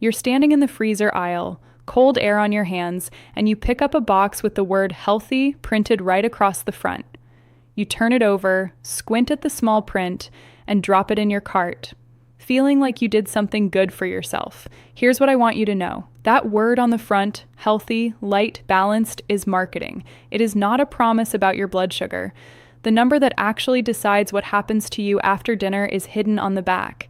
You're standing in the freezer aisle, cold air on your hands, and you pick up a box with the word healthy printed right across the front. You turn it over, squint at the small print, and drop it in your cart, feeling like you did something good for yourself. Here's what I want you to know. That word on the front, healthy, light, balanced, is marketing. It is not a promise about your blood sugar. The number that actually decides what happens to you after dinner is hidden on the back.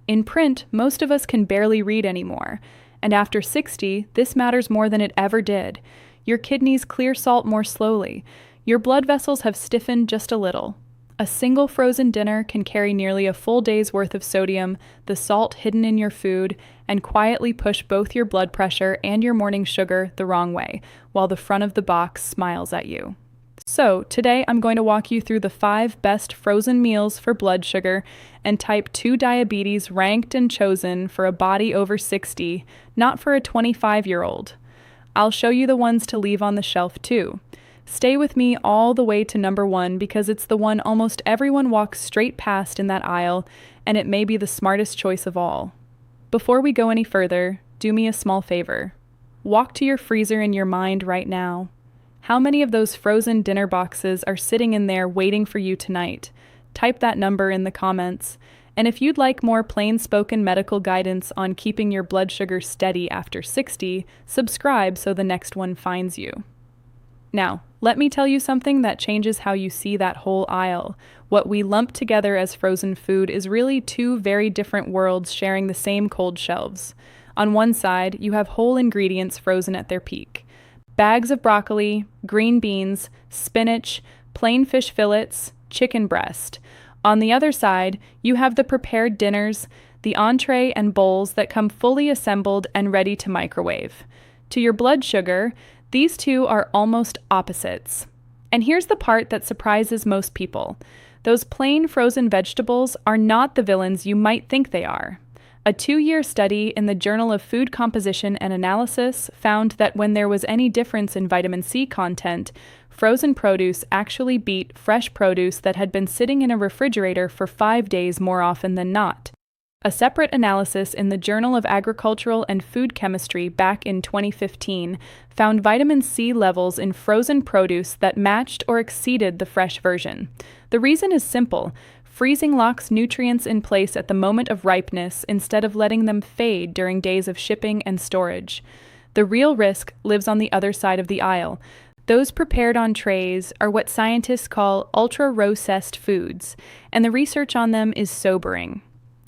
In print, most of us can barely read anymore. And after 60, this matters more than it ever did. Your kidneys clear salt more slowly. Your blood vessels have stiffened just a little. A single frozen dinner can carry nearly a full day's worth of sodium, the salt hidden in your food, and quietly push both your blood pressure and your morning sugar the wrong way, while the front of the box smiles at you. So, today I'm going to walk you through the 5 best frozen meals for blood sugar and type 2 diabetes ranked and chosen for a body over 60, not for a 25-year-old. I'll show you the ones to leave on the shelf too. Stay with me all the way to number 1 because it's the one almost everyone walks straight past in that aisle, and it may be the smartest choice of all. Before we go any further, do me a small favor. Walk to your freezer in your mind right now. How many of those frozen dinner boxes are sitting in there waiting for you tonight? Type that number in the comments. And if you'd like more plain-spoken medical guidance on keeping your blood sugar steady after 60, subscribe so the next one finds you. Now, let me tell you something that changes how you see that whole aisle. What we lump together as frozen food is really 2 very different worlds sharing the same cold shelves. On one side, you have whole ingredients frozen at their peak. Bags of broccoli, green beans, spinach, plain fish fillets, chicken breast. On the other side, you have the prepared dinners, the entree and bowls that come fully assembled and ready to microwave. To your blood sugar, these 2 are almost opposites. And here's the part that surprises most people. Those plain frozen vegetables are not the villains you might think they are. A 2-year study in the Journal of Food Composition and Analysis found that when there was any difference in vitamin C content, frozen produce actually beat fresh produce that had been sitting in a refrigerator for 5 days more often than not. A separate analysis in the Journal of Agricultural and Food Chemistry back in 2015 found vitamin C levels in frozen produce that matched or exceeded the fresh version. The reason is simple. Freezing locks nutrients in place at the moment of ripeness instead of letting them fade during days of shipping and storage. The real risk lives on the other side of the aisle. Those prepared on trays are what scientists call ultra-processed foods, and the research on them is sobering.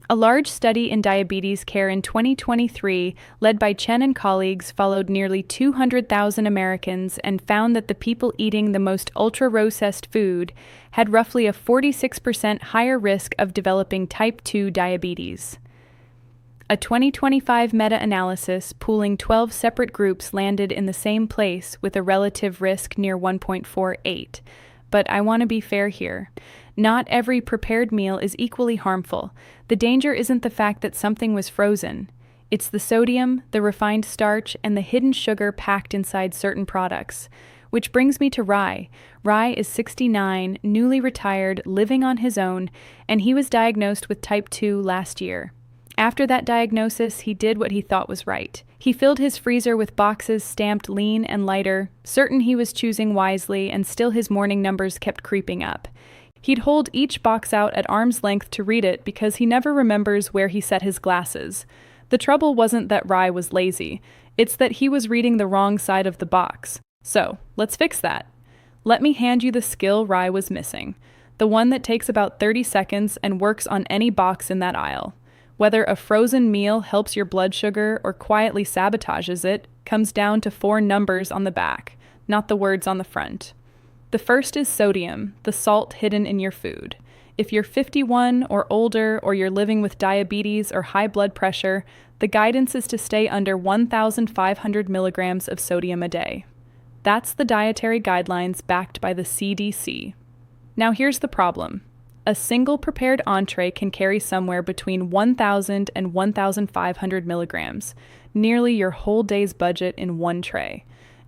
A large study in diabetes care in 2023, led by Chen and colleagues, followed nearly 200,000 Americans and found that the people eating the most ultra-processed food had roughly a 46% higher risk of developing type 2 diabetes. A 2025 meta-analysis pooling 12 separate groups landed in the same place with a relative risk near 1.48. But I want to be fair here. Not every prepared meal is equally harmful. The danger isn't the fact that something was frozen. It's the sodium, the refined starch, and the hidden sugar packed inside certain products. Which brings me to Rai. Rai is 69, newly retired, living on his own, and he was diagnosed with type 2 last year. After that diagnosis, he did what he thought was right. He filled his freezer with boxes stamped lean and lighter, certain he was choosing wisely, and still his morning numbers kept creeping up. He'd hold each box out at arm's length to read it because he never remembers where he set his glasses. The trouble wasn't that Rai was lazy, it's that he was reading the wrong side of the box. So, let's fix that. Let me hand you the skill Rai was missing, the one that takes about 30 seconds and works on any box in that aisle. Whether a frozen meal helps your blood sugar or quietly sabotages it comes down to 4 numbers on the back, not the words on the front. The first is sodium, the salt hidden in your food. If you're 51 or older or you're living with diabetes or high blood pressure, the guidance is to stay under 1,500 milligrams of sodium a day. That's the dietary guidelines backed by the CDC. Now here's the problem. A single prepared entree can carry somewhere between 1,000 and 1,500 milligrams, nearly your whole day's budget in one tray.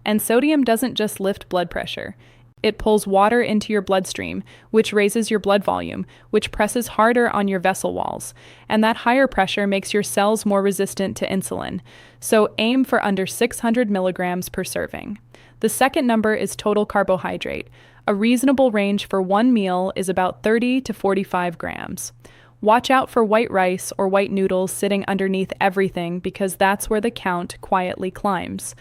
And sodium doesn't just lift blood pressure. It pulls water into your bloodstream, which raises your blood volume, which presses harder on your vessel walls. And that higher pressure makes your cells more resistant to insulin. So aim for under 600 milligrams per serving. The second number is total carbohydrate. A reasonable range for one meal is about 30 to 45 grams. Watch out for white rice or white noodles sitting underneath everything because that's where the count quietly climbs.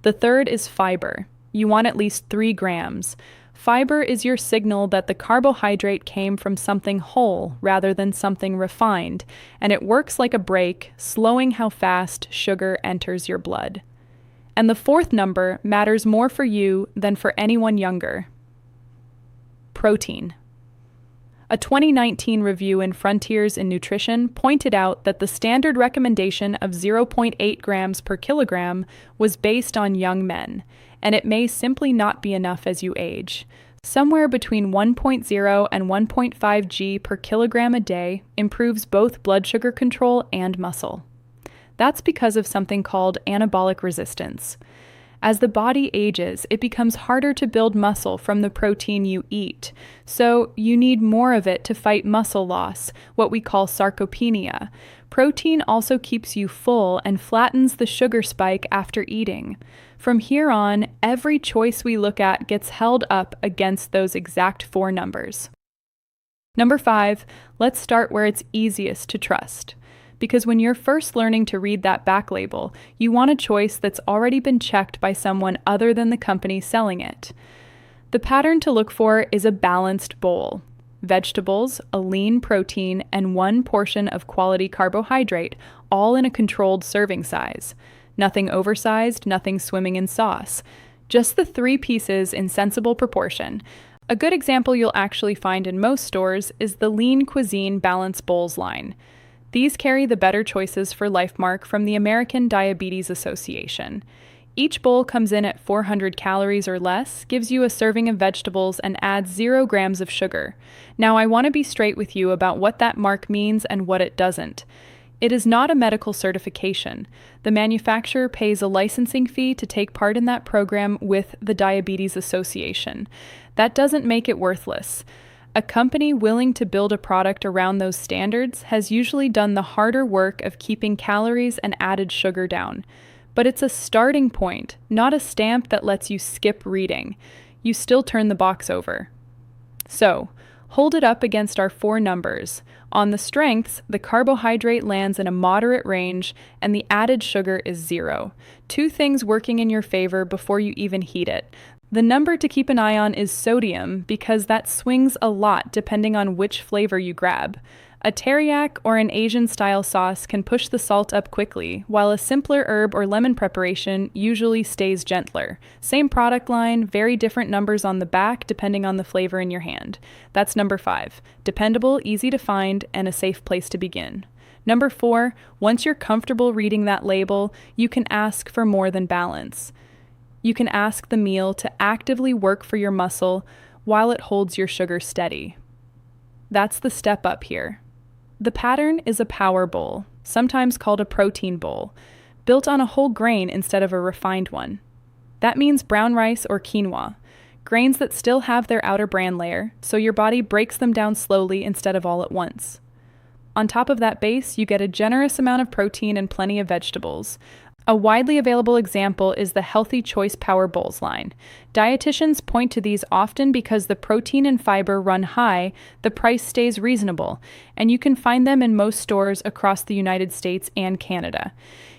The third is fiber. You want at least 3 grams. Fiber is your signal that the carbohydrate came from something whole rather than something refined, and it works like a brake, slowing how fast sugar enters your blood. And the fourth number matters more for you than for anyone younger. Protein. A 2019 review in Frontiers in Nutrition pointed out that the standard recommendation of 0.8 grams per kilogram was based on young men, and it may simply not be enough as you age. Somewhere between 1.0 and 1.5 g per kilogram a day improves both blood sugar control and muscle. That's because of something called anabolic resistance. As the body ages, it becomes harder to build muscle from the protein you eat, so you need more of it to fight muscle loss, what we call sarcopenia. Protein also keeps you full and flattens the sugar spike after eating. From here on, every choice we look at gets held up against those exact 4 numbers. Number 5, let's start where it's easiest to trust. Because when you're first learning to read that back label, you want a choice that's already been checked by someone other than the company selling it. The pattern to look for is a balanced bowl. Vegetables, a lean protein, and 1 portion of quality carbohydrate, all in a controlled serving size. Nothing oversized, nothing swimming in sauce. Just the 3 pieces in sensible proportion. A good example you'll actually find in most stores is the Lean Cuisine Balance Bowls line. These carry the better choices for LifeMark from the American Diabetes Association. Each bowl comes in at 400 calories or less, gives you a serving of vegetables, and adds 0 grams of sugar. Now, I want to be straight with you about what that mark means and what it doesn't. It is not a medical certification. The manufacturer pays a licensing fee to take part in that program with the Diabetes Association. That doesn't make it worthless. A company willing to build a product around those standards has usually done the harder work of keeping calories and added sugar down. But it's a starting point, not a stamp that lets you skip reading. You still turn the box over. So, hold it up against our 4 numbers. On the strengths, the carbohydrate lands in a moderate range and the added sugar is 0. 2 things working in your favor before you even heat it. The number to keep an eye on is sodium because that swings a lot depending on which flavor you grab. A teriyaki or an Asian-style sauce can push the salt up quickly, while a simpler herb or lemon preparation usually stays gentler. Same product line, very different numbers on the back depending on the flavor in your hand. That's number 5. Dependable, easy to find, and a safe place to begin. Number 4, once you're comfortable reading that label, you can ask for more than balance. You can ask the meal to actively work for your muscle while it holds your sugar steady. That's the step up here. The pattern is a power bowl, sometimes called a protein bowl, built on a whole grain instead of a refined one. That means brown rice or quinoa, grains that still have their outer bran layer, so your body breaks them down slowly instead of all at once. On top of that base, you get a generous amount of protein and plenty of vegetables. A widely available example is the Healthy Choice Power Bowls line. Dietitians point to these often because the protein and fiber run high, the price stays reasonable, and you can find them in most stores across the United States and Canada.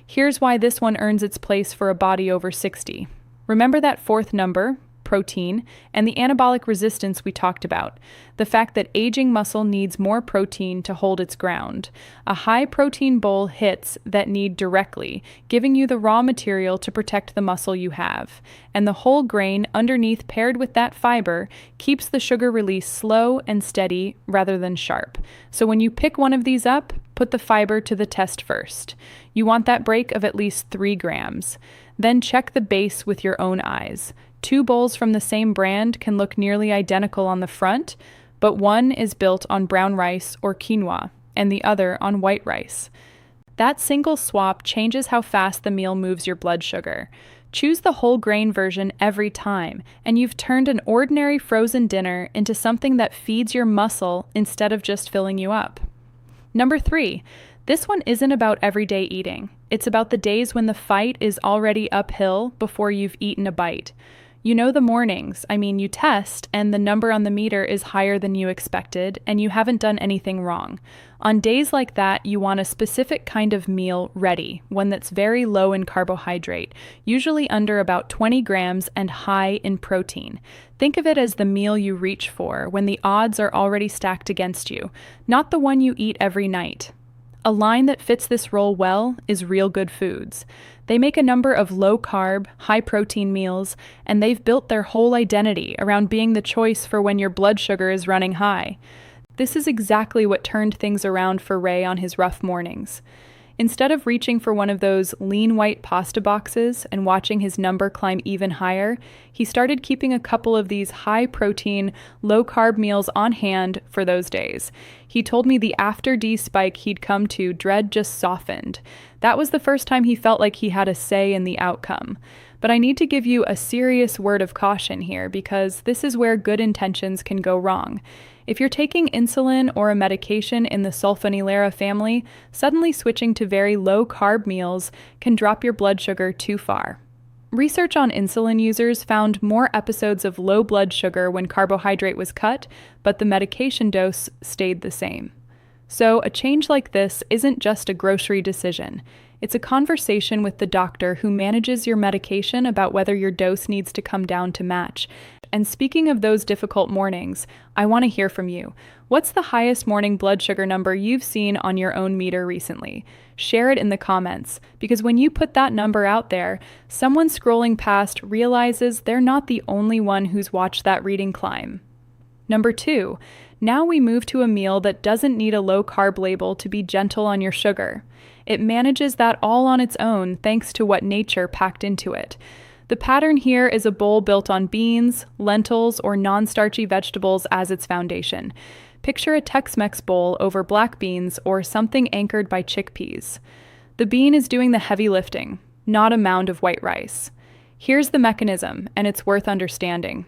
Here's why this one earns its place for a body over 60. Remember that 4th number, protein, and the anabolic resistance we talked about. The fact that aging muscle needs more protein to hold its ground. A high protein bowl hits that need directly, giving you the raw material to protect the muscle you have. And the whole grain underneath paired with that fiber keeps the sugar release slow and steady rather than sharp. So when you pick one of these up, put the fiber to the test first. You want that break of at least 3 grams. Then check the base with your own eyes. 2 bowls from the same brand can look nearly identical on the front, but one is built on brown rice or quinoa, and the other on white rice. That single swap changes how fast the meal moves your blood sugar. Choose the whole grain version every time, and you've turned an ordinary frozen dinner into something that feeds your muscle instead of just filling you up. Number 3, this one isn't about everyday eating. It's about the days when the fight is already uphill before you've eaten a bite. You know the mornings, you test, and the number on the meter is higher than you expected, and you haven't done anything wrong. On days like that, you want a specific kind of meal ready, one that's very low in carbohydrate, usually under about 20 grams and high in protein. Think of it as the meal you reach for when the odds are already stacked against you, not the one you eat every night. A line that fits this role well is Real Good Foods. They make a number of low-carb, high-protein meals, and they've built their whole identity around being the choice for when your blood sugar is running high. This is exactly what turned things around for Ray on his rough mornings. Instead of reaching for one of those lean white pasta boxes and watching his number climb even higher, he started keeping a couple of these high-protein, low-carb meals on hand for those days. He told me the after D spike he'd come to dread just softened. That was the first time he felt like he had a say in the outcome. But I need to give you a serious word of caution here because this is where good intentions can go wrong. If you're taking insulin or a medication in the sulfonylurea family, suddenly switching to very low-carb meals can drop your blood sugar too far. Research on insulin users found more episodes of low blood sugar when carbohydrate was cut, but the medication dose stayed the same. So a change like this isn't just a grocery decision. It's a conversation with the doctor who manages your medication about whether your dose needs to come down to match. And speaking of those difficult mornings, I want to hear from you. What's the highest morning blood sugar number you've seen on your own meter recently? Share it in the comments, because when you put that number out there, someone scrolling past realizes they're not the only one who's watched that reading climb. Number 2, now we move to a meal that doesn't need a low-carb label to be gentle on your sugar. It manages that all on its own thanks to what nature packed into it. The pattern here is a bowl built on beans, lentils, or non-starchy vegetables as its foundation. Picture a Tex-Mex bowl over black beans or something anchored by chickpeas. The bean is doing the heavy lifting, not a mound of white rice. Here's the mechanism, and it's worth understanding.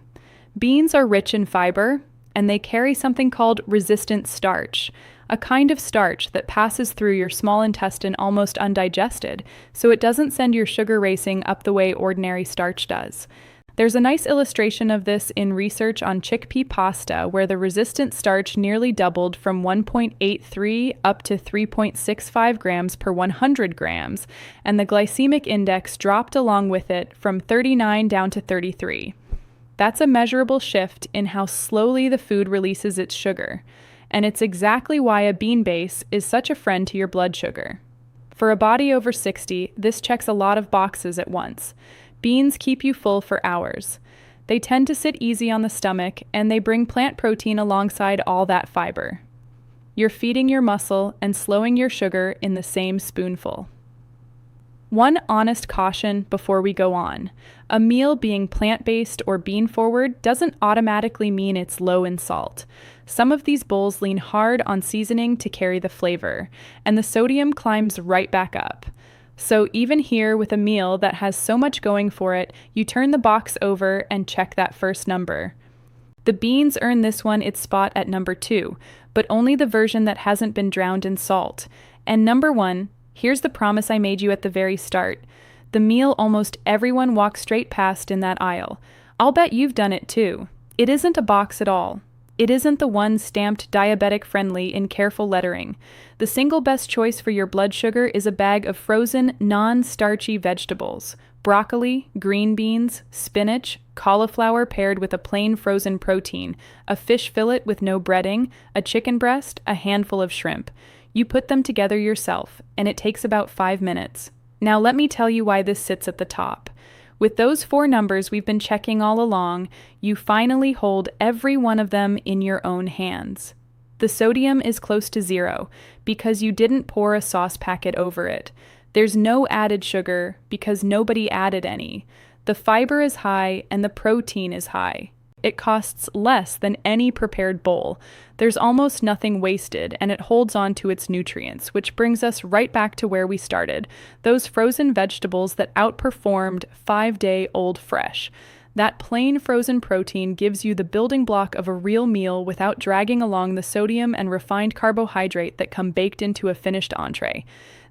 Beans are rich in fiber, and they carry something called resistant starch, a kind of starch that passes through your small intestine almost undigested, so it doesn't send your sugar racing up the way ordinary starch does. There's a nice illustration of this in research on chickpea pasta, where the resistant starch nearly doubled from 1.83 up to 3.65 grams per 100 grams, and the glycemic index dropped along with it from 39 down to 33. That's a measurable shift in how slowly the food releases its sugar. And it's exactly why a bean base is such a friend to your blood sugar. For a body over 60, this checks a lot of boxes at once. Beans keep you full for hours. They tend to sit easy on the stomach, and they bring plant protein alongside all that fiber. You're feeding your muscle and slowing your sugar in the same spoonful. One honest caution before we go on. A meal being plant-based or bean-forward doesn't automatically mean it's low in salt. Some of these bowls lean hard on seasoning to carry the flavor, and the sodium climbs right back up. So even here with a meal that has so much going for it, you turn the box over and check that first number. The beans earn this one its spot at number 2, but only the version that hasn't been drowned in salt. And number 1, here's the promise I made you at the very start. The meal almost everyone walks straight past in that aisle. I'll bet you've done it too. It isn't a box at all. It isn't the one stamped diabetic-friendly in careful lettering. The single best choice for your blood sugar is a bag of frozen, non-starchy vegetables. Broccoli, green beans, spinach, cauliflower paired with a plain frozen protein, a fish fillet with no breading, a chicken breast, a handful of shrimp. You put them together yourself, and it takes about 5 minutes. Now let me tell you why this sits at the top. With those 4 numbers we've been checking all along, you finally hold every one of them in your own hands. The sodium is close to 0 because you didn't pour a sauce packet over it. There's no added sugar because nobody added any. The fiber is high and the protein is high. It costs less than any prepared bowl. There's almost nothing wasted, and it holds on to its nutrients, which brings us right back to where we started, those frozen vegetables that outperformed 5-day-old fresh. That plain frozen protein gives you the building block of a real meal without dragging along the sodium and refined carbohydrate that come baked into a finished entree.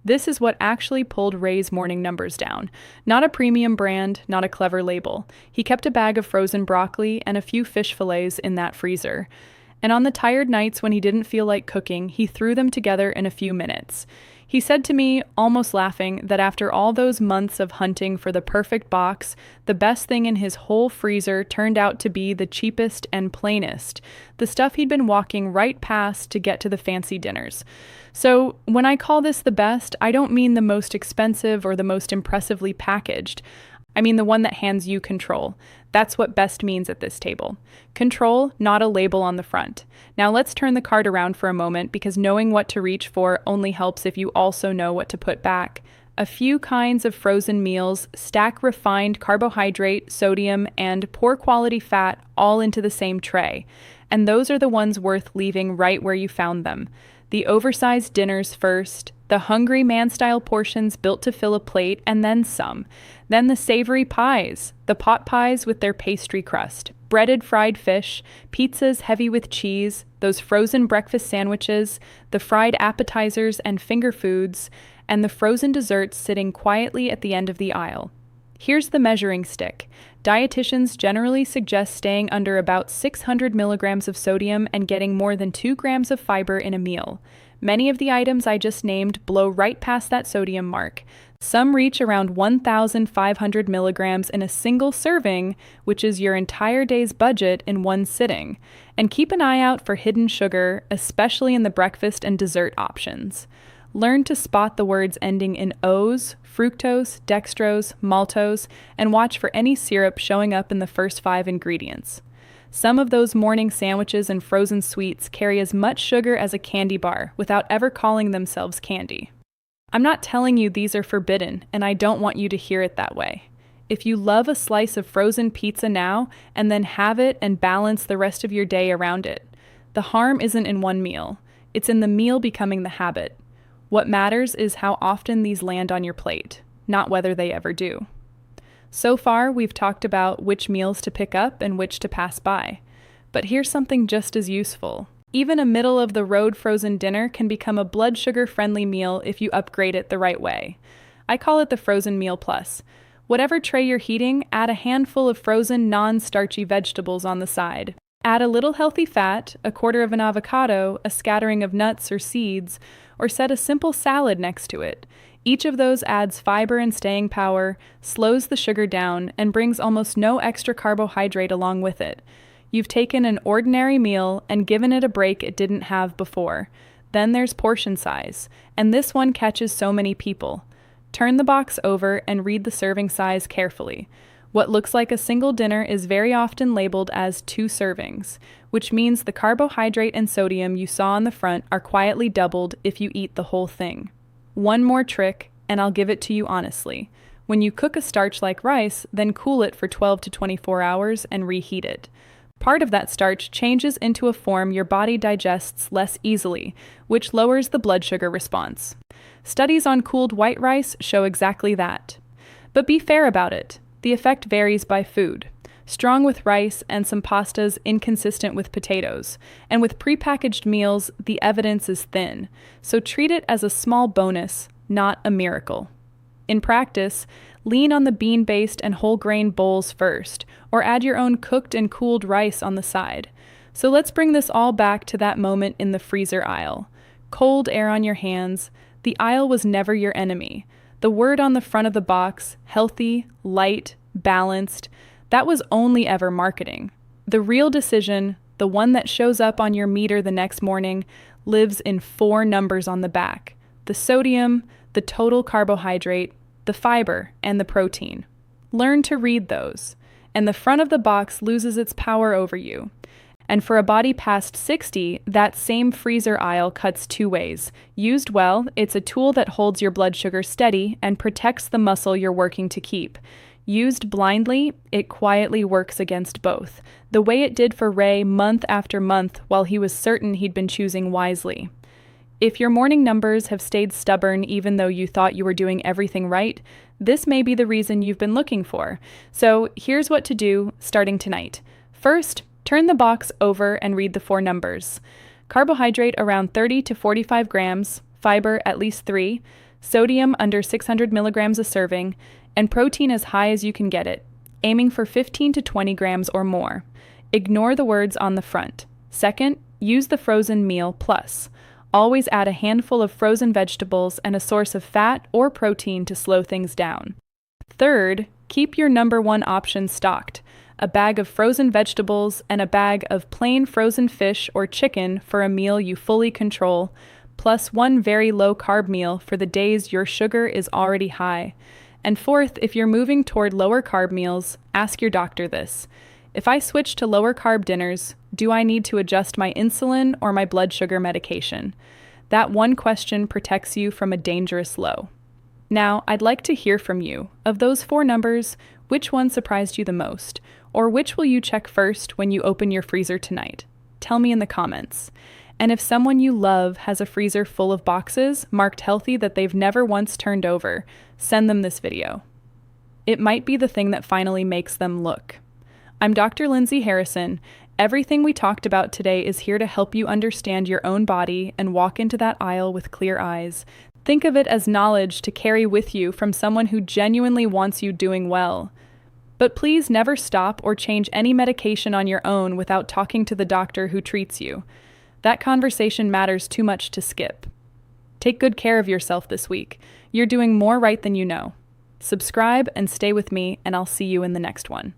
This is what actually pulled Ray's morning numbers down. Not a premium brand, not a clever label. He kept a bag of frozen broccoli and a few fish fillets in that freezer. And on the tired nights when he didn't feel like cooking, he threw them together in a few minutes. He said to me, almost laughing, that after all those months of hunting for the perfect box, the best thing in his whole freezer turned out to be the cheapest and plainest, the stuff he'd been walking right past to get to the fancy dinners. So when I call this the best, I don't mean the most expensive or the most impressively packaged. I mean the one that hands you control. That's what best means at this table. Control, not a label on the front. Now let's turn the card around for a moment, because knowing what to reach for only helps if you also know what to put back. A few kinds of frozen meals stack refined carbohydrate, sodium, and poor quality fat all into the same tray. And those are the ones worth leaving right where you found them. The oversized dinners first, the hungry man-style portions built to fill a plate, and then some. Then the savory pies, the pot pies with their pastry crust, breaded fried fish, pizzas heavy with cheese, those frozen breakfast sandwiches, the fried appetizers and finger foods, and the frozen desserts sitting quietly at the end of the aisle. Here's the measuring stick. Dietitians generally suggest staying under about 600 milligrams of sodium and getting more than 2 grams of fiber in a meal. Many of the items I just named blow right past that sodium mark. Some reach around 1,500 milligrams in a single serving, which is your entire day's budget in one sitting. And keep an eye out for hidden sugar, especially in the breakfast and dessert options. Learn to spot the words ending in O's, fructose, dextrose, maltose, and watch for any syrup showing up in the first 5 ingredients. Some of those morning sandwiches and frozen sweets carry as much sugar as a candy bar without ever calling themselves candy. I'm not telling you these are forbidden, and I don't want you to hear it that way. If you love a slice of frozen pizza now, and then have it and balance the rest of your day around it, the harm isn't in one meal. It's in the meal becoming the habit. What matters is how often these land on your plate, not whether they ever do. So far, we've talked about which meals to pick up and which to pass by. But here's something just as useful. Even a middle-of-the-road frozen dinner can become a blood sugar-friendly meal if you upgrade it the right way. I call it the Frozen Meal Plus. Whatever tray you're heating, add a handful of frozen, non-starchy vegetables on the side. Add a little healthy fat, a quarter of an avocado, a scattering of nuts or seeds, or set a simple salad next to it. Each of those adds fiber and staying power, slows the sugar down, and brings almost no extra carbohydrate along with it. You've taken an ordinary meal and given it a break it didn't have before. Then there's portion size, and this one catches so many people. Turn the box over and read the serving size carefully. What looks like a single dinner is very often labeled as 2 servings, which means the carbohydrate and sodium you saw on the front are quietly doubled if you eat the whole thing. One more trick, and I'll give it to you honestly. When you cook a starch like rice, then cool it for 12 to 24 hours and reheat it. Part of that starch changes into a form your body digests less easily, which lowers the blood sugar response. Studies on cooled white rice show exactly that. But be fair about it. The effect varies by food. Strong with rice and some pastas inconsistent with potatoes. And with prepackaged meals, the evidence is thin. So treat it as a small bonus, not a miracle. In practice, lean on the bean-based and whole grain bowls first, or add your own cooked and cooled rice on the side. So let's bring this all back to that moment in the freezer aisle. Cold air on your hands. The aisle was never your enemy. The word on the front of the box, healthy, light, balanced, that was only ever marketing. The real decision, the one that shows up on your meter the next morning, lives in 4 numbers on the back: the sodium, the total carbohydrate, the fiber, and the protein. Learn to read those, and the front of the box loses its power over you. And for a body past 60, that same freezer aisle cuts 2 ways. Used well, it's a tool that holds your blood sugar steady and protects the muscle you're working to keep. Used blindly, it quietly works against both, the way it did for Ray month after month while he was certain he'd been choosing wisely. If your morning numbers have stayed stubborn even though you thought you were doing everything right, this may be the reason you've been looking for. So here's what to do starting tonight. First, turn the box over and read the 4 numbers. Carbohydrate around 30 to 45 grams, fiber at least 3, sodium under 600 milligrams a serving, and protein as high as you can get it, aiming for 15 to 20 grams or more. Ignore the words on the front. Second, use the frozen meal plus. Always add a handful of frozen vegetables and a source of fat or protein to slow things down. Third, keep your number 1 option stocked, a bag of frozen vegetables and a bag of plain frozen fish or chicken for a meal you fully control, plus 1 very low-carb meal for the days your sugar is already high. And fourth, if you're moving toward lower carb meals, ask your doctor this. If I switch to lower carb dinners, do I need to adjust my insulin or my blood sugar medication? That one question protects you from a dangerous low. Now, I'd like to hear from you. Of those 4 numbers, which one surprised you the most? Or which will you check first when you open your freezer tonight? Tell me in the comments. And if someone you love has a freezer full of boxes marked healthy that they've never once turned over, send them this video. It might be the thing that finally makes them look. I'm Dr. Lindsey Harrison. Everything we talked about today is here to help you understand your own body and walk into that aisle with clear eyes. Think of it as knowledge to carry with you from someone who genuinely wants you doing well. But please never stop or change any medication on your own without talking to the doctor who treats you. That conversation matters too much to skip. Take good care of yourself this week. You're doing more right than you know. Subscribe and stay with me, and I'll see you in the next one.